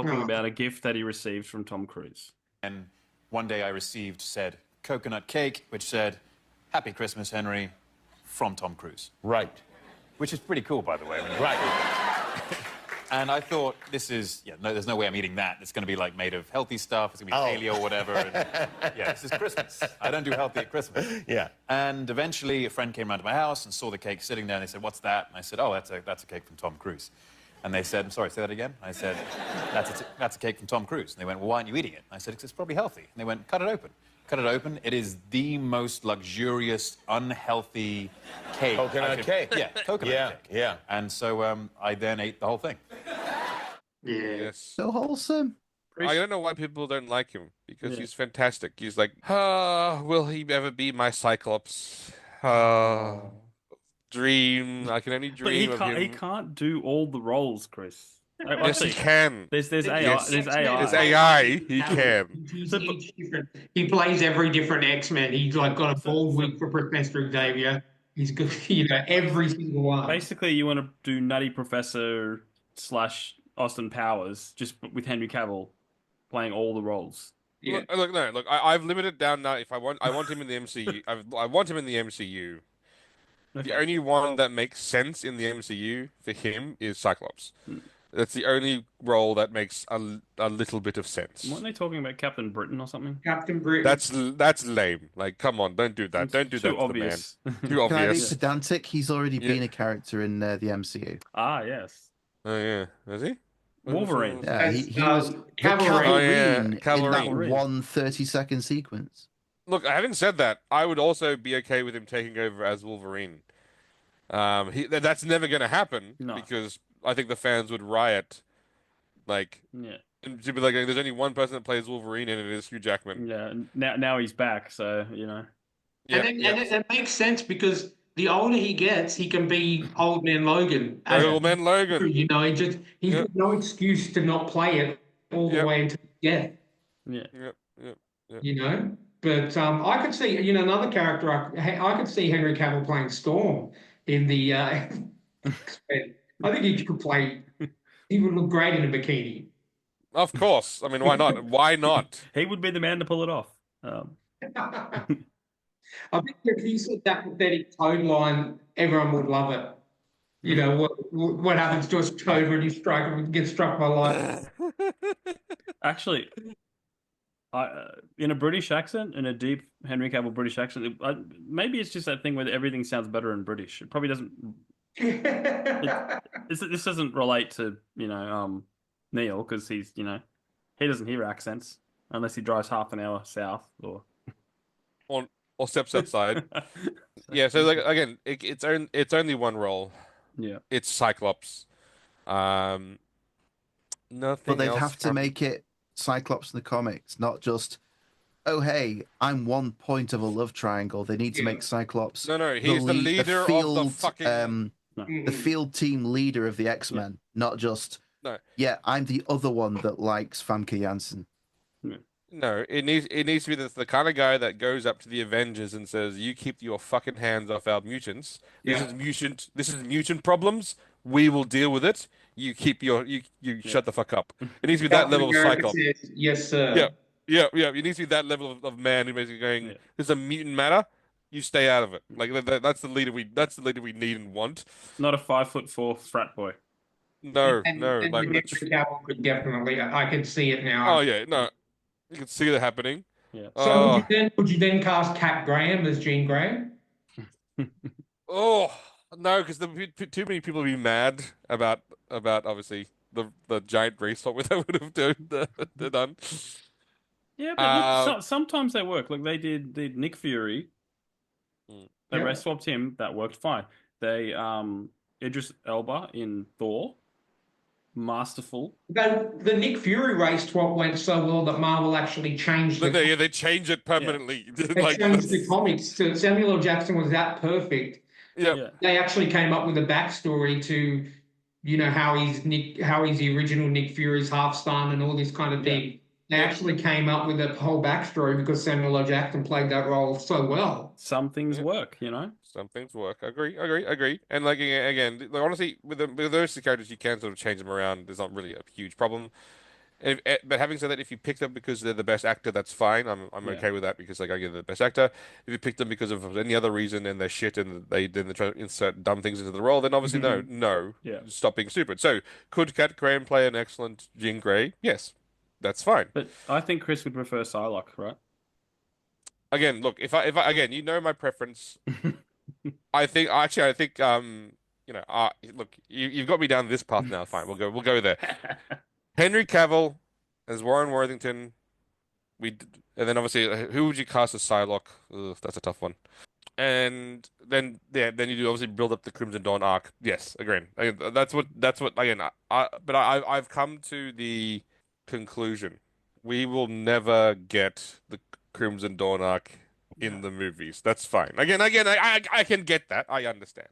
talking about a gift that he received from Tom Cruise. And one day I received said coconut cake, which said, "Happy Christmas, Henry," from Tom Cruise. Right. Which is pretty cool, by the way. Right. And I thought, this is, no, there's no way I'm eating that. It's going to be, like, made of healthy stuff. It's going to be paleo or whatever. And, yeah, this is Christmas. I don't do healthy at Christmas. Yeah. And eventually, a friend came round to my house and saw the cake sitting there, and they said, "What's that?" And I said, "Oh, that's a cake from Tom Cruise." And they said, "I'm sorry, say that again?" I said, that's a cake from Tom Cruise. And they went, "Well, why aren't you eating it?" And I said, "It's probably healthy." And they went, "Cut it open." Cut it open. It is the most luxurious, unhealthy cake. Coconut cake. Yeah, coconut cake. Yeah. And so I then ate the whole thing. Yeah. Yes. So wholesome. I don't know why people don't like him, because he's fantastic. He's like, will he ever be my Cyclops? Dream. I can only dream of him. He can't do all the roles, Chris. Yes, he can. There's AI. Yes. There's AI. There's AI. He can. He's each different. He plays every different X-Men. He's like got a bald wig for Professor Xavier. He's good, every single one. Basically, you want to do Nutty Professor / Austin Powers, just with Henry Cavill playing all the roles. Yeah. Look. I've limited down now. If I want him in the MCU. I want him in the MCU. Okay. The only one that makes sense in the MCU for him is Cyclops. That's the only role that makes a little bit of sense. Weren't they talking about Captain Britain or something? Captain Britain. That's lame. Like, come on, don't do that. Don't do that Too to obvious. the man. Too Can I be obvious. pedantic? He's already been a character in the MCU. Ah, yes. Oh yeah, is he? Wolverine. Yeah, he was the Cavalry. Oh, yeah, Cavalry in Cavalry. that one 30-second sequence. Look, having said that, I would also be okay with him taking over as Wolverine. That's never going to happen because I think the fans would riot. Like, and to be like, there's only one person that plays Wolverine, and it is Hugh Jackman. Yeah, now he's back, so And it makes sense because the older he gets, he can be Old Man Logan. Old Man Logan. He's got no excuse to not play it all the way until death. Yeah. But I could see, another character. I could see Henry Cavill playing Storm in the. I think he could play. He would look great in a bikini. Of course. I mean, why not? Why not? He would be the man to pull it off. I think if he said that pathetic Toad line, everyone would love it. What happens to us Toad when you get struck by lightning? Actually, in a British accent, in a deep Henry Cavill British accent, maybe it's just that thing where everything sounds better in British. It probably doesn't. This doesn't relate to Neil because he's he doesn't hear accents unless he drives half an hour south or steps outside. Yeah, so like again, it's only one role. Yeah, it's Cyclops. Nothing. But they'd else have to make it Cyclops in the comics, not just, oh hey, I'm one point of a love triangle. They need to make Cyclops. No, he's the leader of the fucking. The field team leader of the X-Men, not just. No. Yeah, I'm the other one that likes Famke Janssen. No, it needs to be the kind of guy that goes up to the Avengers and says, "You keep your fucking hands off our mutants. This is mutant problems. We will deal with it. You keep you shut the fuck up." It needs to be that level of Cyclops. Yes, sir. Yeah. It needs to be that level of man who basically going, "There's a mutant matter. You stay out of it." Like that's the leader we need and want. Not a 5'4" frat boy. No. Like Cavill could definitely. I can see it now. Oh yeah, no, you can see that happening. Yeah. So would you then cast Cat Graham as Jean Grey? Oh no, because too many people would be mad about obviously the giant race swap they would have done. Yeah, but look, sometimes they work. Like they did Nick Fury. They race swapped him. That worked fine. They Idris Elba in Thor. Masterful. The Nick Fury race swap went so well that Marvel actually changed it. They changed it permanently. They changed the comics. So Samuel L. Jackson was that perfect. Yeah. They actually came up with a backstory to, how he's the original Nick Fury's half stunned and all this kind of thing. They actually came up with a whole backstory because Samuel L. Jackson played that role so well. Some things work, Some things work. Agree. And like again, like honestly, with those two characters, you can sort of change them around. There's not really a huge problem. But having said that, if you pick them because they're the best actor, that's fine. I'm Yeah. okay with that because like I give the best actor. If you pick them because of any other reason and they're shit and they try to insert dumb things into the role, then obviously no, Yeah. stop being stupid. So could Cat Graham play an excellent Jean Grey? Yes, that's fine. But I think Chris would prefer Psylocke, right? Again, look, if I again, you know my preference. I think look, you've got me down this path now. Fine, we'll go there. Henry Cavill as Warren Worthington. And then obviously, who would you cast as Psylocke? Ugh, that's a tough one. And then then you do obviously build up the Crimson Dawn arc. Yes, again, that's what again. I've come to the conclusion we will never get the Crimson Dawn arc in the movies. That's fine. Again, I can get that. I understand.